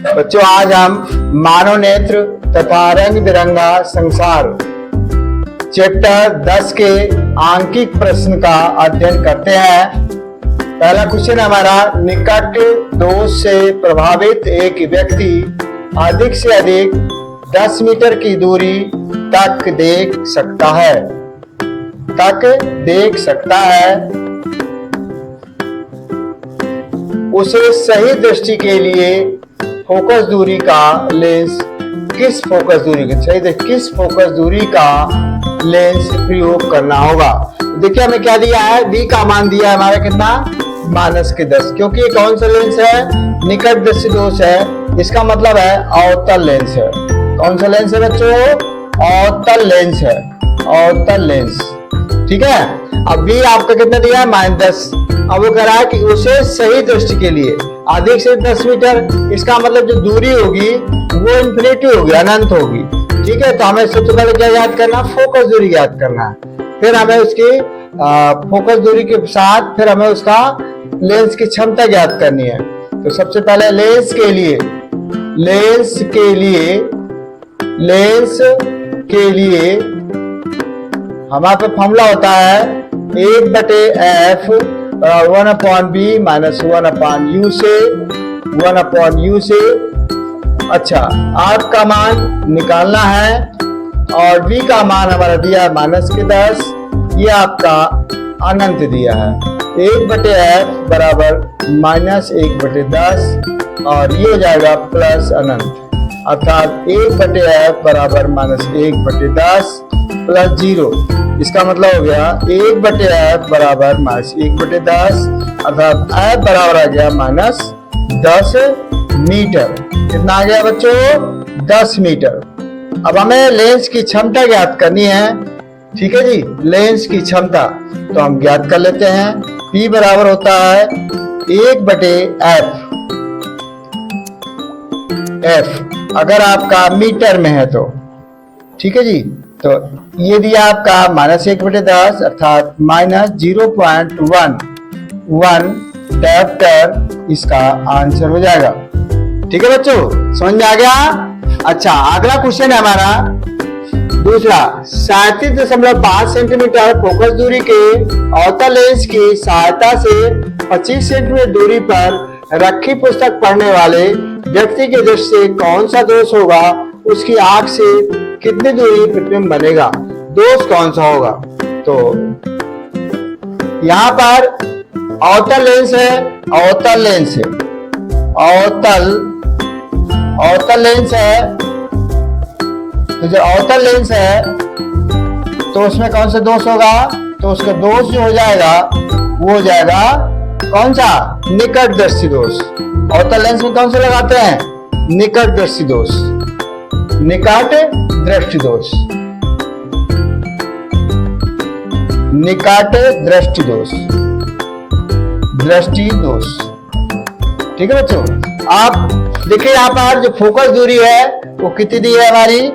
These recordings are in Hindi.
बच्चों आज हम मानव नेत्र तथा रंग बिरंगा संसार चैप्टर 10 के आंकिक प्रश्न का अध्ययन करते हैं। पहला क्वेश्चन हमारा, निकट दोष से प्रभावित एक व्यक्ति अधिक से अधिक 10 मीटर की दूरी तक देख सकता है। उसे सही दृष्टि के लिए फोकस दूरी का लेंस किस फोकस दूरी का लेंस प्रयोग करना होगा। देखिए हमें क्या दिया है, v का मान दिया है हमारा कितना, -10, क्योंकि ये कौन सा लेंस है, निकट दृष्टि दोष है, इसका मतलब है अवतल लेंस है। कौन सा लेंस है बच्चों, अवतल लेंस है, अवतल लेंस। ठीक है, अब v आपका कितना दिया है, -10। अब वो कह रहा है कि उसे सही दृष्टि के लिए अधिक से 10 मीटर, इसका मतलब जो दूरी होगी वो इन्फिनिटी होगी, अनंत होगी। ठीक है, तो हमें सबसे पहले क्या याद करना, फोकस दूरी याद करना है। फिर हमें उसकी फोकस दूरी के साथ फिर हमें उसका लेंस की क्षमता याद करनी है। तो सबसे पहले लेंस के लिए हमारे पे फॉर्मूला होता है 1/f 1/b माइनस 1/u से। अच्छा, r का मान निकालना है और v का मान हमारा दिया है -10, ये आपका अनंत दिया है। 1/f बराबर -1/10 और ये हो जाएगा प्लस अनंत, अर्थात 1/f बराबर -1/10 प्लस 0। इसका मतलब हो गया 1/f बराबर -1/10, अर्थात f बराबर आ गया -10 मीटर। कितना आ गया बच्चों, 10 मीटर। अब हमें लेंस की क्षमता ज्ञात करनी है। ठीक है जी, लेंस की क्षमता तो हम ज्ञात कर लेते हैं। P बराबर होता है 1/f, अगर आपका मीटर में है तो। ठीक है जी, तो ये दिया आपका -1/10 अर्थात -0.11 डायोप्टर इसका आंसर हो जाएगा। ठीक है बच्चों, समझ में आ गया। अच्छा, अगला क्वेश्चन है हमारा दूसरा, 37.5 सेंटीमीटर फोकस दूरी के अवतल लेंस की सहायता से 25 सेंटीमीटर दूरी पर रखी पुस्तक पढ़ने वाले व्यक्ति के दृष्टि से कौन सा दोष होगा, उसकी आंख से कितनी दूरी प्रतिबिंब बनेगा, दोष कौन सा होगा। तो यहाँ पर अवतल लेंस है, अवतल लेंस है। तो जो अवतल लेंस है तो उसमें कौन सा दोष होगा, तो उसका दोष जो हो जाएगा वो हो जाएगा कौन सा, निकट दृष्टि दोष। अवतल लेंस में कौन सा लगाते हैं, निकट दृष्टि दोष। ठीक है बच्चों, आप देखिए यहाँ पर जो फोकस दूरी है वो कितनी दी है हमारी,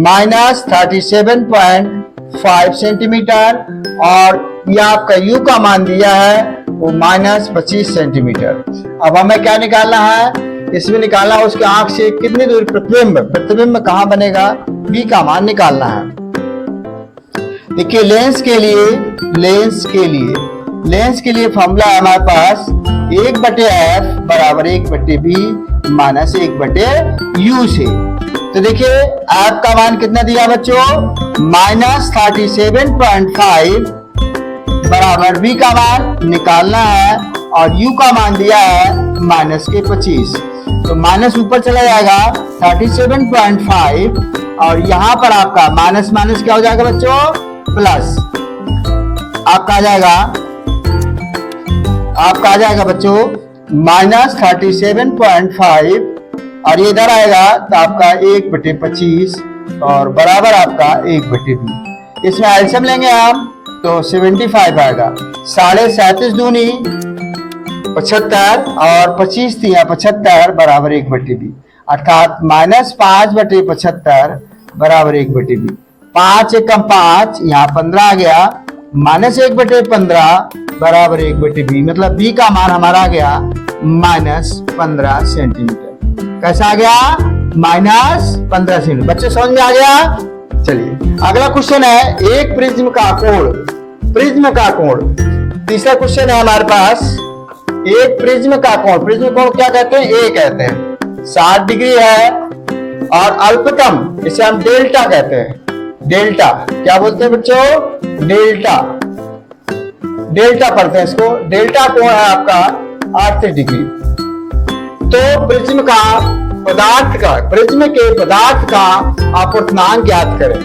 -37.5 सेंटीमीटर और ये आपका u का मान दिया है वो -25 सेंटीमीटर। अब हमें क्या निकालना है, इसमें निकालना है उसकी आंख से कितनी दूरी प्रतिबिंब कहाँ बनेगा, v का मान निकालना है। देखिए लेंस के लिए फॉर्मूला है हमारे पास 1/f बराबर 1/b माइनस 1/u से। तो देखिए f का मान कितना दिया बच्चों, -37.5 बराबर v का मान निकालना है और u का मान दिया है -25। तो माइनस ऊपर चला जाएगा 37.5 और यहाँ पर आपका माइनस क्या हो जाएगा बच्चों, प्लस आपका आ जाएगा बच्चों -37.5 और ये इधर आएगा तो आपका 1/25 और बराबर आपका 1/b। इसमें एलसीएम लेंगे हम तो 75 आएगा। 37.5 दूनी 75 और 25 तिया 75 बराबर 1/b, अर्थात -5/75 बराबर 1/b। 5 एकम 5, यहाँ 15 आ गया, -1/15 बराबर 1/b, मतलब b का मान हमारा आ गया -15 सेंटीमीटर। कैसा आ गया, -15 सेंटीमीटर। बच्चे समझ में आ गया। चलिए अगला क्वेश्चन है, एक प्रिज्म का कोण, प्रिज्म का कोण। तीसरा क्वेश्चन है हमारे पास, एक प्रिज्म का कोण, प्रिज्म कोण क्या कहते हैं, ए कहते हैं, 60 डिग्री है और अल्पतम इसे हम डेल्टा कहते हैं। डेल्टा क्या बोलते हैं बच्चों, डेल्टा, डेल्टा पढ़ते हैं इसको। डेल्टा कोण है आपका 38 डिग्री। तो प्रिज्म का पदार्थ का, प्रिज्म के पदार्थ का अपवर्तनांक ज्ञात करें।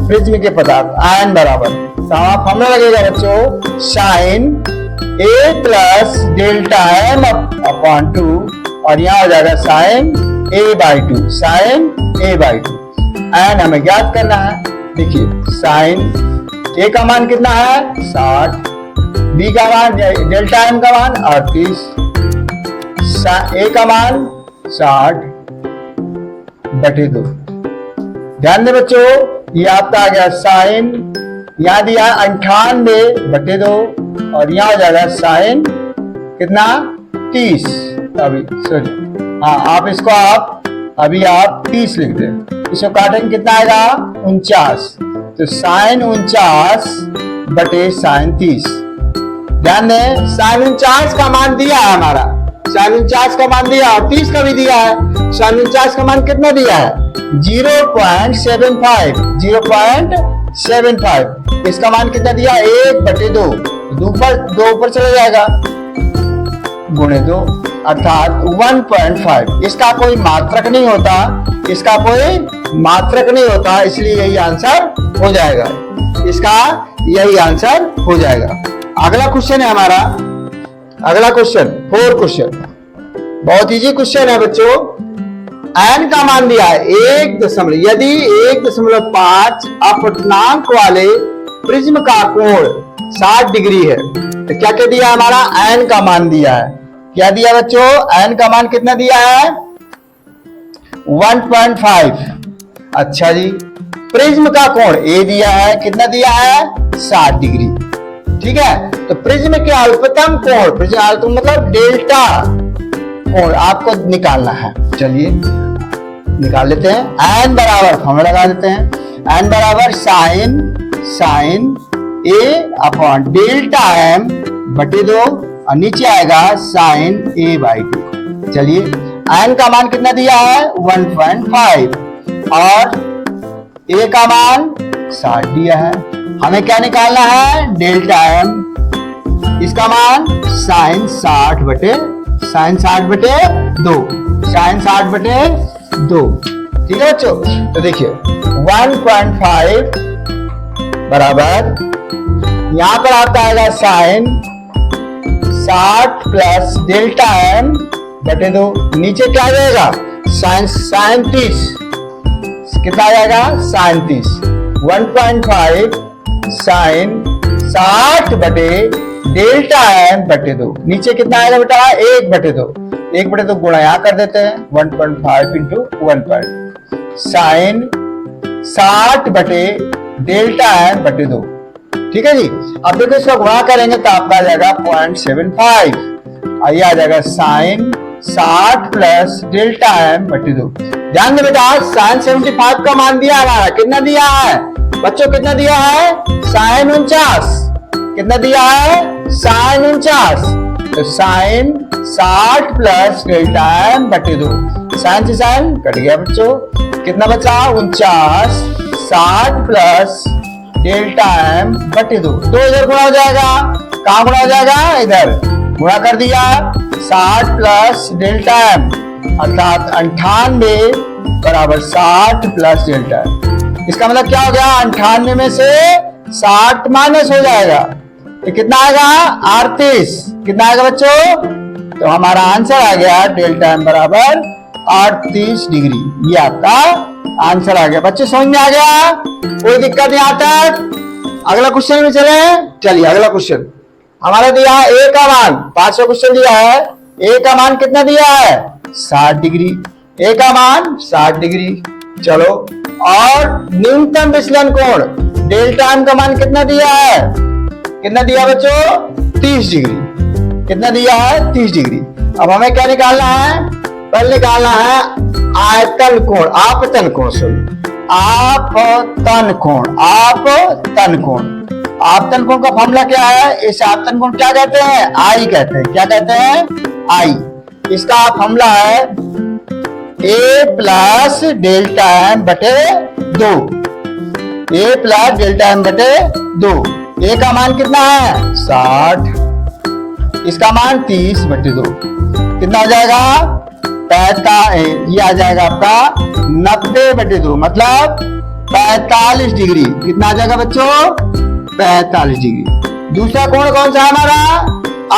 प्रिज्म के पदार्थ आयन बराबर, तो आप हमें लगेगा बच्चों sine A plus delta M upon 2 और यहां हो जाएगा sine A by 2, sine A by 2। N हमें ज्ञात करना है। देखिए साइन ए का मान कितना है 60, बी का मान डेल्टा एम का मान 38, ए का मान 60 बटे 2। ध्यान दे बच्चों, ये आपका आ गया साइन, यहां दिया 98 बटे 2 और यहां हो जाएगा साइन कितना 30। अभी सॉरी हाँ, आप इसको अभी आप 30 लिख दें, इसको काटेंगे कितना आएगा 49। तो साइन 49 बटे साइन 30। ध्यान दें, साइन 49 का मान दिया है हमारा, साइन 49 का मान दिया और 30 का भी दिया है। साइन 49 का मान कितना दिया है 0.75, 0.75। इसका मान कितना दिया 1 बटे 2, 2 ऊपर चला जाएगा, गुणे 2 अर्थात 1.5। इसका कोई मात्रक नहीं होता, इसका कोई मात्रक नहीं होता, इसलिए यही आंसर हो जाएगा, इसका यही आंसर हो जाएगा। अगला क्वेश्चन है हमारा, अगला क्वेश्चन 4 क्वेश्चन, बहुत इजी क्वेश्चन है बच्चों। एन का मान दिया है 1 यदि 1.5 अपवर्तनांक वाले प्रिज्म का कोण 60 डिग्री है, तो क्या क्या दिया हमारा एन का मान दिया है, क्या दिया बच्चों, एन का मान कितना दिया है 1.5। अच्छा जी, प्रिज्म का कोण ए दिया है, कितना दिया है 60 डिग्री। ठीक है, तो प्रिज्म के अल्पतम कोण, प्रिज्म मतलब डेल्टा कोण आपको निकालना है। चलिए निकाल लेते हैं। एन बराबर फॉर्मूला लगा देते हैं, एन बराबर साइन ए अपॉन डेल्टा एम बटे 2 और नीचे आएगा साइन ए बाई 2। चलिए एन का मान कितना दिया है 1.5 और ए का मान 60 दिया है। हमें क्या निकालना है डेल्टा एम, इसका मान साइन 60 बटे 2, साइन 60 बटे 2। ठीक है बच्चों, तो देखिए 1.5 बराबर यहां पर आता है साइन 60 प्लस डेल्टा एम बटे 2, नीचे क्या आ जाएगा साइन 30, कितना आ जाएगा साइन 30। 1.5 साइन 60 बटे डेल्टा एम बटे 2, नीचे कितना आएगा बेटा 1 बटे 2, 1 बटे 2 गुणा यहां कर देते हैं 1.5 इंटू 1. साइन 60 बटे डेल्टा एम बटे 2। ठीक है जी, अब देखो इसको गुणा करेंगे तो आपका आ जाएगा 0.75, आइए आ जाएगा साइन 60 प्लस डेल्टा एम बटे 2। ध्यान दे बेटा, साइन 75 का मान दिया हमारा, कितना दिया है बच्चों, कितना दिया है साइन 49, कितना दिया है साइन 49, तो साइन 60 प्लस डेल्टा एम बटे 2, साइन से साइन कट गया बच्चों, कितना बचा 49, 60 प्लस डेल्टा एम बटे 2, 2 इधर गुणा हो जाएगा, कहां गुणा हो जाएगा इधर गुणा कर दिया, 60 प्लस डेल्टा एम अर्थात 98 बराबर 60 प्लस डेल्टा एम। इसका मतलब क्या हो गया 98 में से 60 माइनस हो जाएगा तो कितना आएगा 38, कितना आएगा बच्चों, तो हमारा आंसर आ गया डेल्टा एम बराबर 38 डिग्री। ये आपका आंसर आ गया। बच्चे समझ में आ गया, कोई दिक्कत नहीं आता। अगला क्वेश्चन में चलिए अगला क्वेश्चन हमारा दिया है ए का मान, 500 क्वेश्चन दिया है, ए का मान कितना दिया है 60 डिग्री, ए का मान 60 डिग्री। चलो, और न्यूनतम विचलन कोण डेल्टा एम का मान कितना दिया है, कितना दिया बच्चों 30 डिग्री, कितना दिया है 30 डिग्री। अब हमें क्या निकालना है पहले निकालना है आयतन कोण, आपतन कोण, सॉरी आपतन कोण, आपतन कोण। आपतन कोण का फॉर्मूला क्या है? इस आपतन कोण क्या कहते हैं? आई कहते हैं। क्या कहते हैं? आई। इसका फॉर्मूला है ए प्लस डेल्टा एम बटे 2, ए प्लस डेल्टा एम बटे 2। ए का मान कितना है? 60, इसका मान 30 बटे 2, कितना हो जाएगा? 45। ये आ जाएगा आपका 90 बटे 2, मतलब 45 डिग्री। कितना आ जाएगा बच्चों? 45 डिग्री। दूसरा कोण कौन सा हमारा?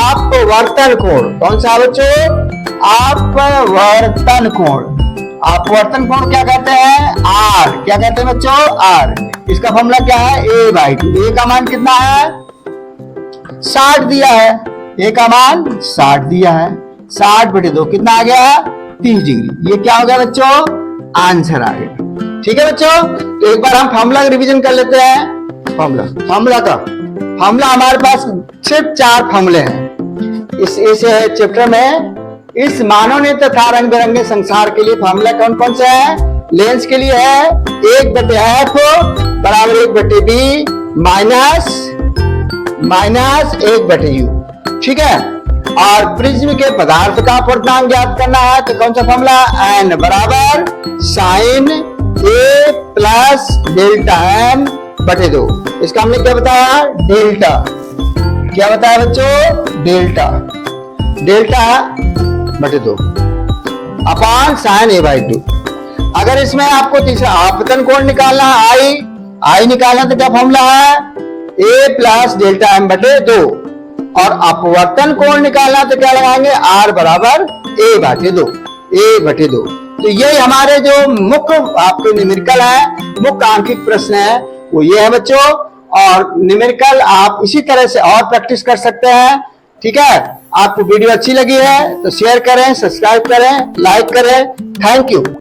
अपवर्तन कोण। कौन सा बच्चों? अपवर्तन कोण। अपवर्तन कोण क्या कहते हैं? आर। क्या कहते हैं बच्चों? आर। इसका फॉर्मूला क्या है? ए बाई टू। ए का मान कितना है? 60 दिया है। ए का मान 60 दिया है। 60 बटे 2 कितना आ गया? 30 डिग्री। ये क्या हो गया बच्चों? आंसर आ गया। ठीक है बच्चों, तो एक बार हम फॉर्मूला रिवीजन कर लेते हैं। फॉर्मूला हमारे पास सिर्फ 4 फॉर्मूले हैं इस चैप्टर में। इस मानव ने तथा रंग बिरंगे संसार के लिए फॉर्मूला कौन कौन से है? लेंस के लिए है 1/f बराबर 1/b माइनस 1/u। ठीक है, और प्रिज्म के पदार्थ का पूर्णांक ज्ञात करना है, तो कौन सा फॉर्मूला? n बराबर sine a plus delta m बटे 2। इसका हमने क्या बताया? डेल्टा। क्या बताया बच्चों? डेल्टा। डेल्टा बटे 2 अपान साइन a बाई 2। अगर इसमें आपको तीसरा आपतन कोण निकालना है, आई निकालना, तो क्या फॉर्मूला है? a प्लस डेल्टा m बटे 2। और अपवर्तन कोण निकालना तो क्या लगाएंगे? r बराबर a बटे 2, a बटे 2। तो ये हमारे जो मुख्य आपके न्यूमेरिकल है, मुख्य आंकिक प्रश्न है, वो ये है बच्चों। और न्यूमेरिकल आप इसी तरह से और प्रैक्टिस कर सकते हैं। ठीक है, आपको वीडियो अच्छी लगी है तो शेयर करें, सब्सक्राइब करें, लाइक करें। Thank you.